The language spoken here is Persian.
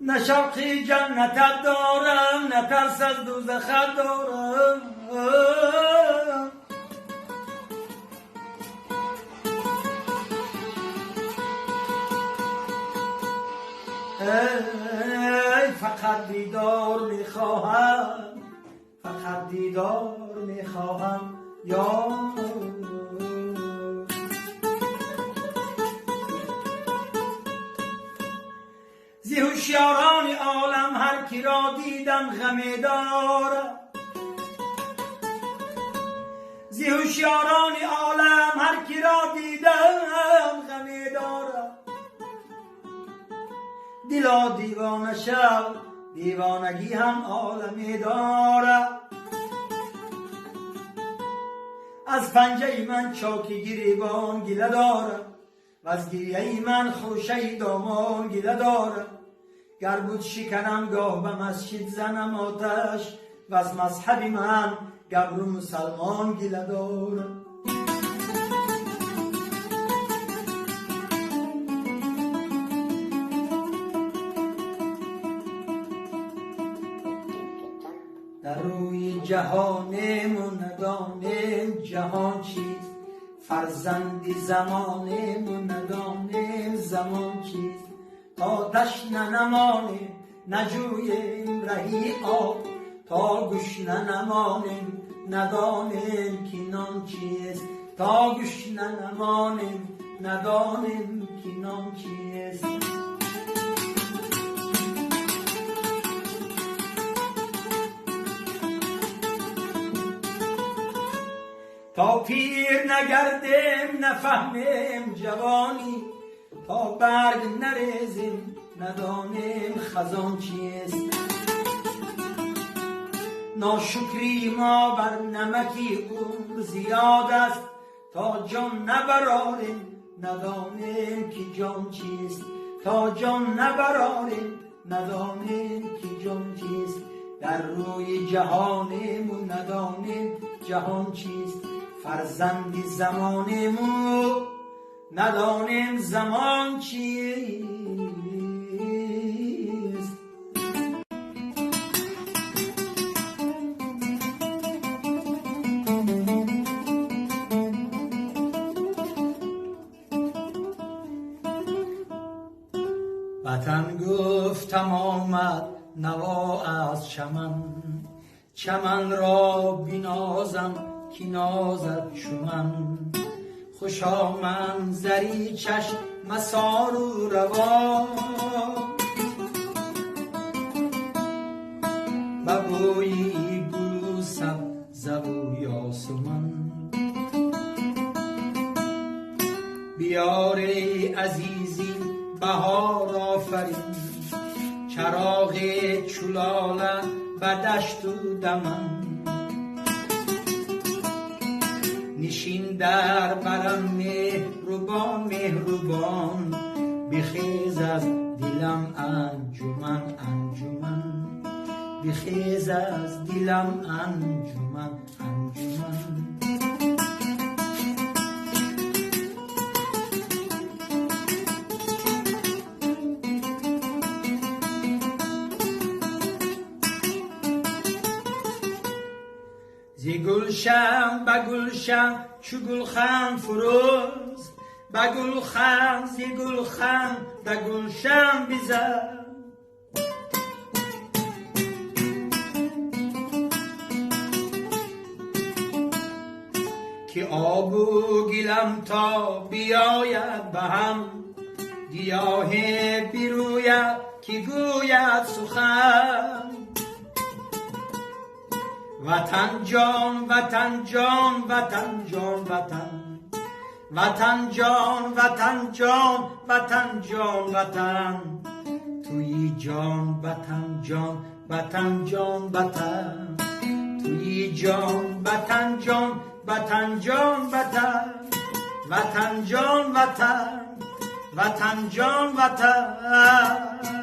نه شوقی جنتت دارم، نه ترس از دوزخت دارم. ای فقط دیدار میخواهم، فقط دیدار میخواهم یا زی هوشیاران عالم هر کی را دیدم غمی دارم. زی هوشیاران عالم هر کی را دیدم غمی دارم. دلا دیوانه شو، دیوانگی هم عالمی دارم. از پنجه من چاکی گریبان گله دارم و از گریه من خوشه دامان گله دارم. گر بود شکنم گاه به مسجد زنم آتش و از مذهب من گبر مسلمان گله دارم. در روی جهانم و ندانم جهان چیست، فرزندی زمانم و ندانم زمان چیست. تا تشنه نمانیم نجویم رهی آب، تا گشنه نمانیم ندانیم که نان چیست. تا گشنه نمانیم ندانیم که نان چیست. تا پیر نگردیم نفهمیم جوانی، تا برگ نریزیم ندانیم خزان چیست. ناشکری ما بر نمکی عمر زیاد است، تا جان نبراریم ندانیم که جان چیست. تا جان نبراریم ندانیم که جان چیست. در روی جهانیم و ندانیم جهان چیست. فرزندی زمانیم و ندانیم زمان چیست. وطن گفتم آمد نوا از چمن، چمن را بینازم کی نازد چو من. خوشا منظری چشم مسار و روان، و بویی گل سبز و یاسمن. بیار عزیزی بهار آفرین، چراغ چلاله و دشت و دمن. نشین در برم مهربان مهربان، بخیز از دلم انجمن انجمن. بخیز از دلم انجمن انجمن. زی گلشن به گلشن چو گلخن فروز، به گلخن زی گلخن به گلشن بیزن. که آب و گلم تا بیاید به هم، گیاه بروید که گوید سخن. وطن جان وطن جان وطن جان وطن، وطن جان وطن جان وطن جان وطن. توی جان وطن جان وطن جان وطن. توی جان وطن جان وطن جان وطن. وطن جان وطن وطن جان وطن.